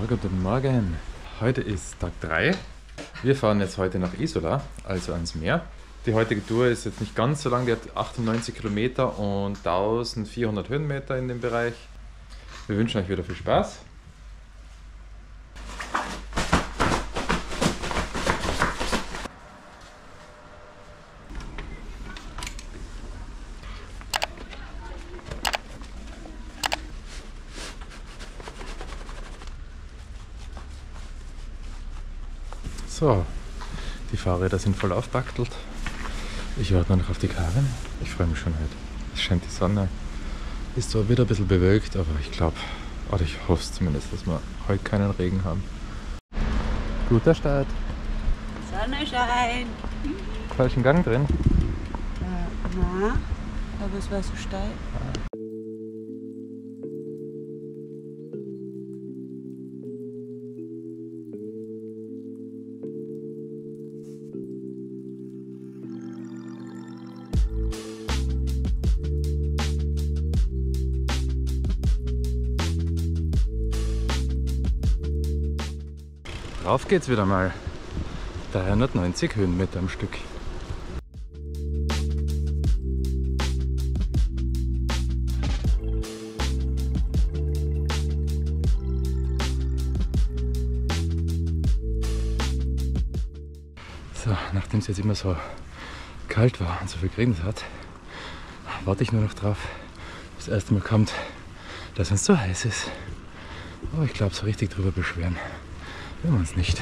Guten Morgen. Heute ist Tag 3. Wir fahren jetzt heute nach Isola, also ans Meer. Die heutige Tour ist jetzt nicht ganz so lang, die hat 98 Kilometer und 1400 Höhenmeter in dem Bereich. Wir wünschen euch wieder viel Spaß. So, die Fahrräder sind voll aufbaktelt. Ich warte noch auf die Karin. Ich freue mich schon heute. Es scheint die Sonne. Ist zwar wieder ein bisschen bewölkt, aber ich glaube, oder ich hoffe zumindest, dass wir heute keinen Regen haben. Guter Start. Sonnenschein. Falschen Gang drin. Na, aber es war so steil. Rauf geht's wieder mal. 390 Höhenmeter am Stück. So, nachdem es jetzt immer so kalt war und so viel geregnet hat, warte ich nur noch drauf, bis das erste Mal kommt, dass es so heiß ist. Aber ich glaube, so richtig drüber beschweren will man es nicht.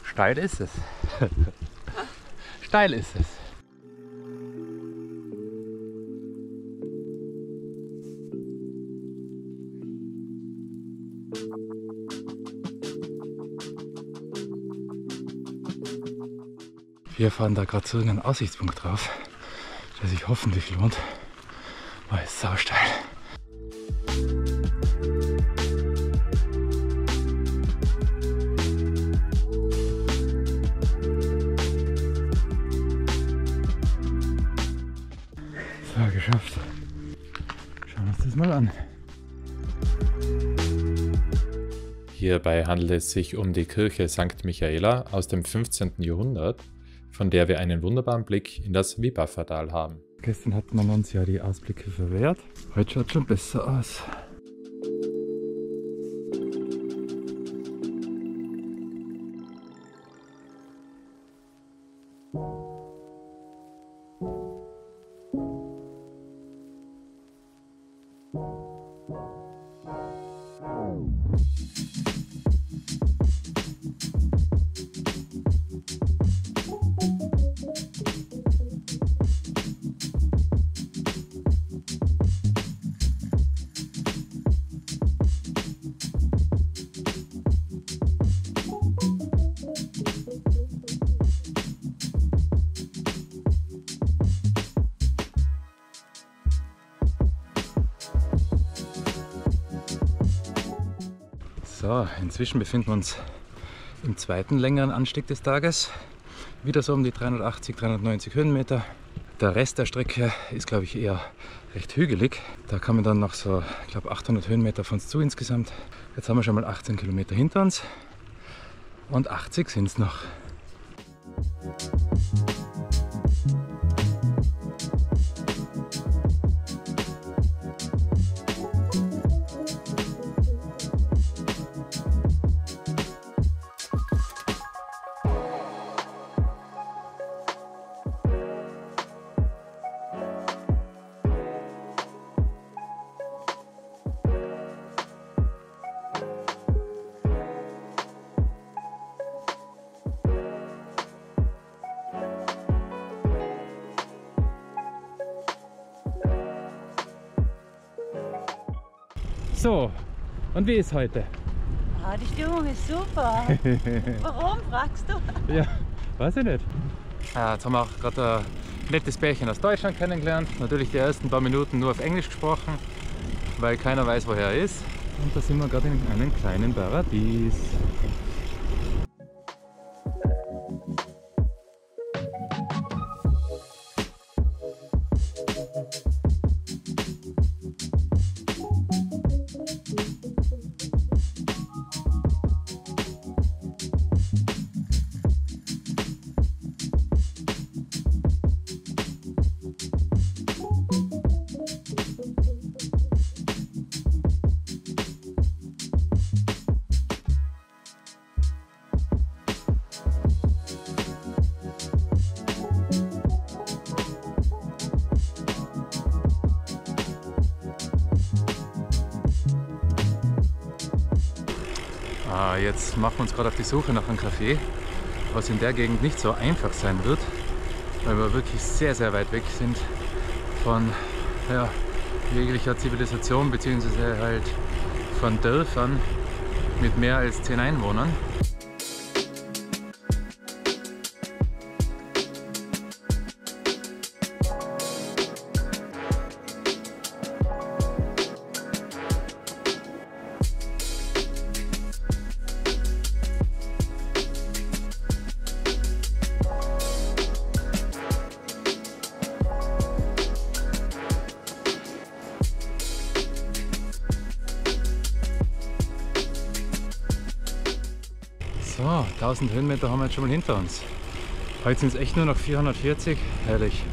Steil ist es. Steil ist es. Wir fahren da gerade zu einem Aussichtspunkt drauf, der sich hoffentlich lohnt, weil es sausteil. So, geschafft. Schauen wir uns das mal an. Hierbei handelt es sich um die Kirche St. Michaela aus dem 15. Jahrhundert, von der wir einen wunderbaren Blick in das Vipavstal haben. Gestern hat man uns ja die Ausblicke verwehrt. Heute schaut schon besser aus. So, inzwischen befinden wir uns im zweiten längeren Anstieg des Tages. Wieder so um die 380, 390 Höhenmeter. Der Rest der Strecke ist, glaube ich, eher recht hügelig. Da kommen dann noch so, ich glaube, 800 Höhenmeter auf uns zu insgesamt. Jetzt haben wir schon mal 18 Kilometer hinter uns und 80 sind es noch. So, und wie ist heute? Die Stimmung ist super. Warum, fragst du? Ja, weiß ich nicht. Jetzt haben wir auch gerade ein nettes Pärchen aus Deutschland kennengelernt. Natürlich die ersten paar Minuten nur auf Englisch gesprochen, weil keiner weiß, woher er ist. Und da sind wir gerade in einem kleinen Paradies. Jetzt machen wir uns gerade auf die Suche nach einem Café, was in der Gegend nicht so einfach sein wird, weil wir wirklich sehr, sehr weit weg sind von jeglicher Zivilisation bzw. halt von Dörfern mit mehr als 10 Einwohnern. So, 1000 Höhenmeter haben wir jetzt schon mal hinter uns. Heute sind es echt nur noch 440, herrlich.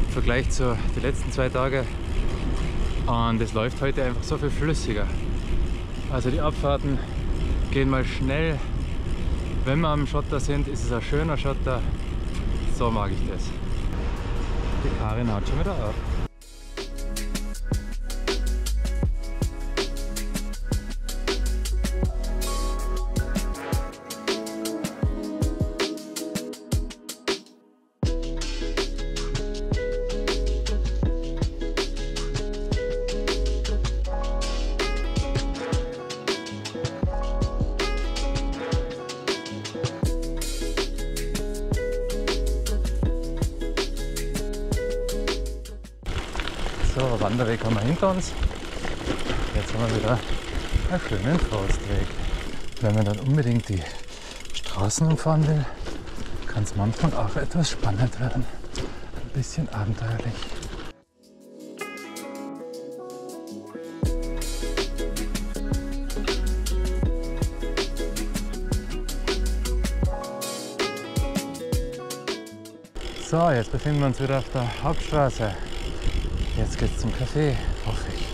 Im Vergleich zu den letzten 2 Tagen. Und es läuft heute einfach so viel flüssiger. Also die Abfahrten gehen mal schnell. Wenn wir am Schotter sind, ist es ein schöner Schotter. So mag ich das. Die Karin haut schon wieder ab. So, Wanderweg haben wir hinter uns. Jetzt haben wir wieder einen schönen Forstweg. Wenn man dann unbedingt die Straßen umfahren will, kann es manchmal auch etwas spannend werden. Ein bisschen abenteuerlich. So, jetzt befinden wir uns wieder auf der Hauptstraße. Jetzt geht's zum Café, hoffe ich.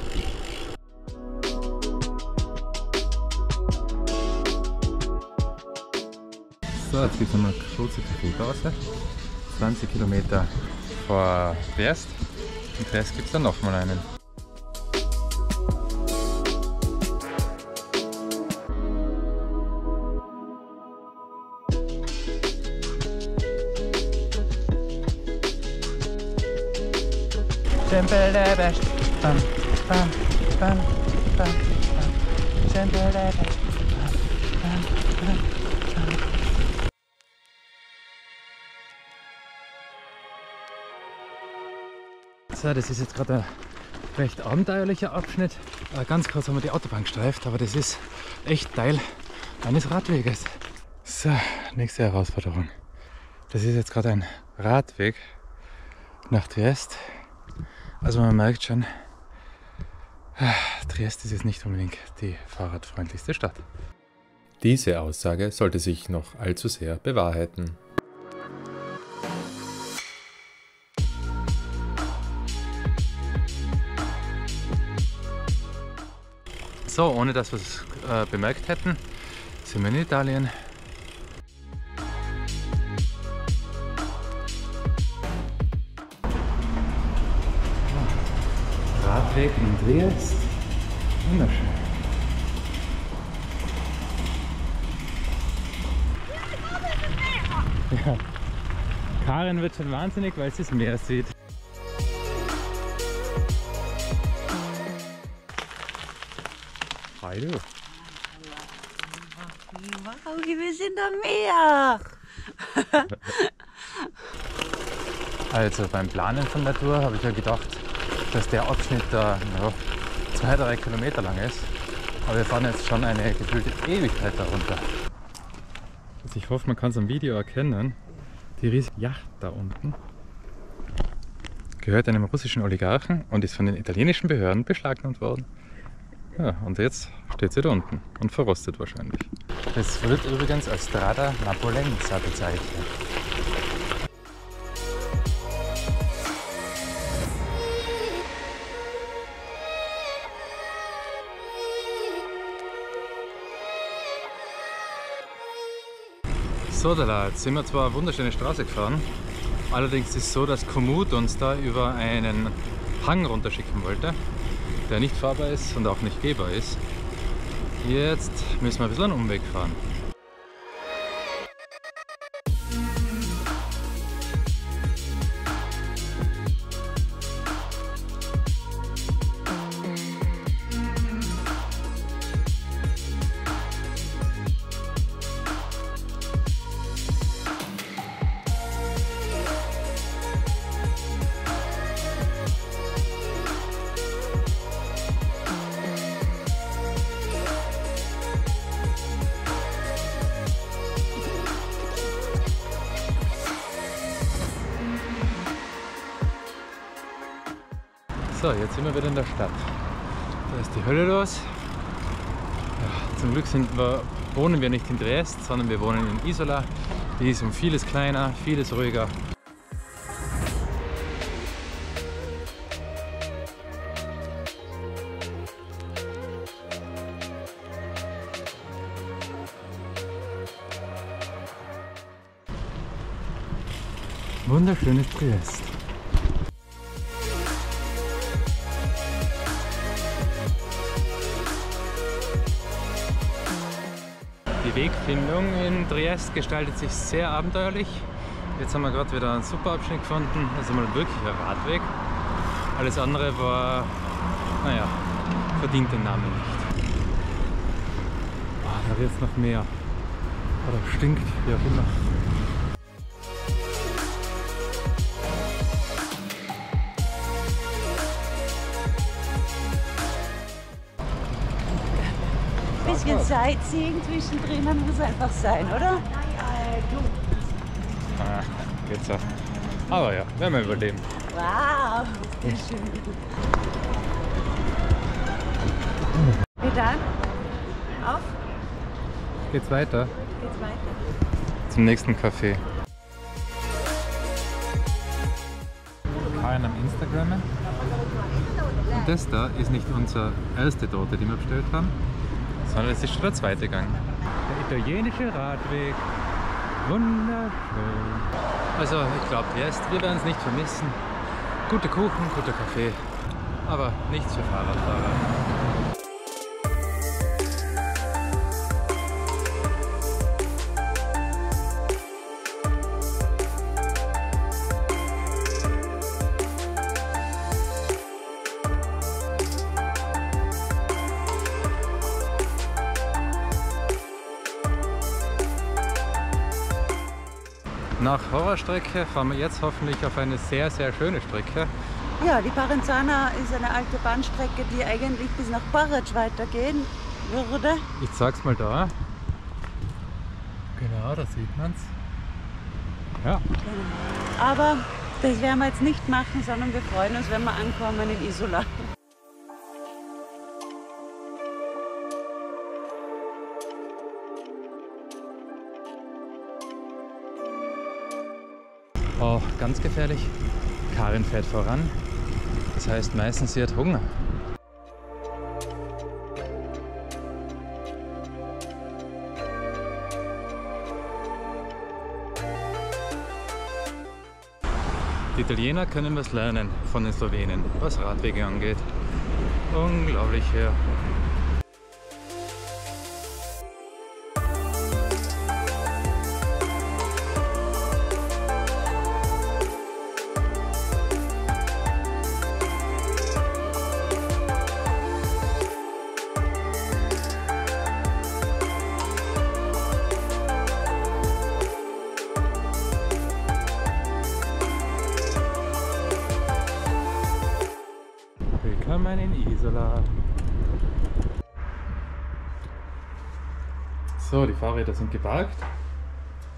So, jetzt gibt es eine große Kaffeepause. 20 Kilometer vor Triest. In Triest gibt es dann nochmal einen. So, das ist jetzt gerade ein recht abenteuerlicher Abschnitt. Ganz kurz haben wir die Autobahn gestreift, aber das ist echt Teil eines Radweges. So, nächste Herausforderung. Das ist jetzt gerade ein Radweg nach Triest. Also man merkt schon, Triest ist jetzt nicht unbedingt die fahrradfreundlichste Stadt. Diese Aussage sollte sich noch allzu sehr bewahrheiten. So, ohne dass wir es bemerkt hätten, sind wir in Italien. Radweg in Triest. Wunderschön. Ja. Karin wird schon wahnsinnig, weil sie das Meer sieht. Hi du. Wow, wir sind am Meer. Also beim Planen von der Tour habe ich ja gedacht, dass der Abschnitt da 2-3 Kilometer lang ist. Aber wir fahren jetzt schon eine gefühlte Ewigkeit darunter. Also ich hoffe, man kann es am Video erkennen. Die riesige Yacht da unten gehört einem russischen Oligarchen und ist von den italienischen Behörden beschlagnahmt worden. Ja, und jetzt steht sie da unten und verrostet wahrscheinlich. Das wird übrigens als Strada Napolenza bezeichnet. So, jetzt sind wir zwar eine wunderschöne Straße gefahren, allerdings ist es so, dass Komoot uns da über einen Hang runterschicken wollte, der nicht fahrbar ist und auch nicht gehbar ist. Jetzt müssen wir ein bisschen einen Umweg fahren. So, jetzt sind wir wieder in der Stadt. Da ist die Hölle los. Ja, zum Glück wohnen wir nicht in Triest, sondern wir wohnen in Isola. Die ist um vieles kleiner, vieles ruhiger. Wunderschönes Triest. Die Wegfindung in Triest gestaltet sich sehr abenteuerlich. Jetzt haben wir gerade wieder einen super Abschnitt gefunden, also mal wirklich ein Radweg. Alles andere war, naja, verdient den Namen nicht. Da wird es noch mehr. Oder stinkt, wie auch immer. Ein bisschen Sightseeing zwischendrin muss einfach sein, oder? Geht's auch. Aber ja, werden wir überleben. Wow, sehr schön. Und dann? Auf? Geht's weiter? Geht's weiter? Zum nächsten Café. Karin am Instagrammen. Und das da ist nicht unsere erste Torte, die wir bestellt haben, sondern es ist schon der zweite Gang. Der italienische Radweg. Wunderschön. Also ich glaube jetzt, wir werden es nicht vermissen. Gute Kuchen, guter Kaffee, aber nichts für Fahrradfahrer. Nach Horrorstrecke fahren wir jetzt hoffentlich auf eine sehr, sehr schöne Strecke. Ja, die Parenzana ist eine alte Bahnstrecke, die eigentlich bis nach Parac weitergehen würde. Ich zeig's mal da. Genau, da sieht man's. Ja. Aber das werden wir jetzt nicht machen, sondern wir freuen uns, wenn wir ankommen in Isola. Oh, ganz gefährlich. Karin fährt voran. Das heißt meistens, sie hat Hunger. Die Italiener können was lernen von den Slowenen, was Radwege angeht. Unglaublich hier. Isola. So, die Fahrräder sind geparkt.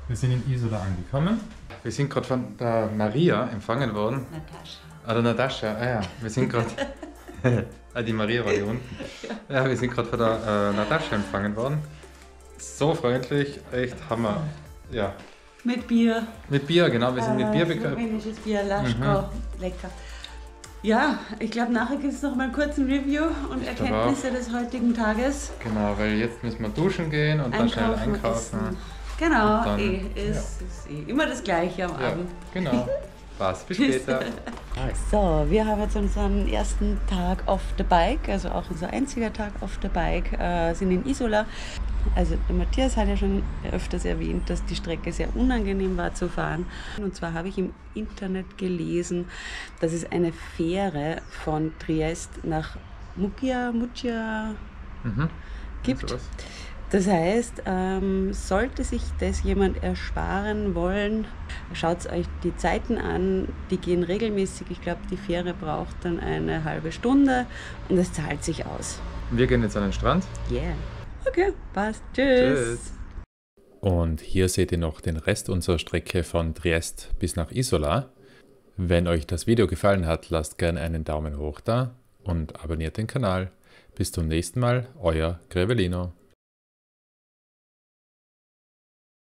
Wir sind in Isola angekommen. Wir sind gerade von der Maria empfangen worden. Natascha. Ah, der Natascha, ah ja. Wir sind gerade... die Maria war hier unten. Ja, wir sind gerade von der Natascha empfangen worden. So freundlich, echt Hammer. Ja. Mit Bier. Mit Bier, genau. Wir sind mit Bier bekannt. Slowenisches Bier, Laschko. Lecker. Ja, ich glaube, nachher gibt es noch mal kurz ein Review und Erkenntnisse des heutigen Tages. Genau, weil jetzt müssen wir duschen gehen und dann schnell einkaufen. Essen. Genau, dann, ist immer das Gleiche am Abend. Genau. Passt, bis später. So, wir haben jetzt unseren ersten Tag off the bike, also auch unser einziger Tag off the bike, sind in Isola. Also der Matthias hat ja schon öfters erwähnt, dass die Strecke sehr unangenehm war zu fahren. Und zwar habe ich im Internet gelesen, dass es eine Fähre von Triest nach Muggia gibt. Sowas. Das heißt, sollte sich das jemand ersparen wollen, schaut euch die Zeiten an, die gehen regelmäßig. Ich glaube, die Fähre braucht dann eine halbe Stunde und es zahlt sich aus. Wir gehen jetzt an den Strand. Yeah. Okay, passt. Tschüss. Und hier seht ihr noch den Rest unserer Strecke von Triest bis nach Isola. Wenn euch das Video gefallen hat, lasst gerne einen Daumen hoch da und abonniert den Kanal. Bis zum nächsten Mal, euer Grevelino.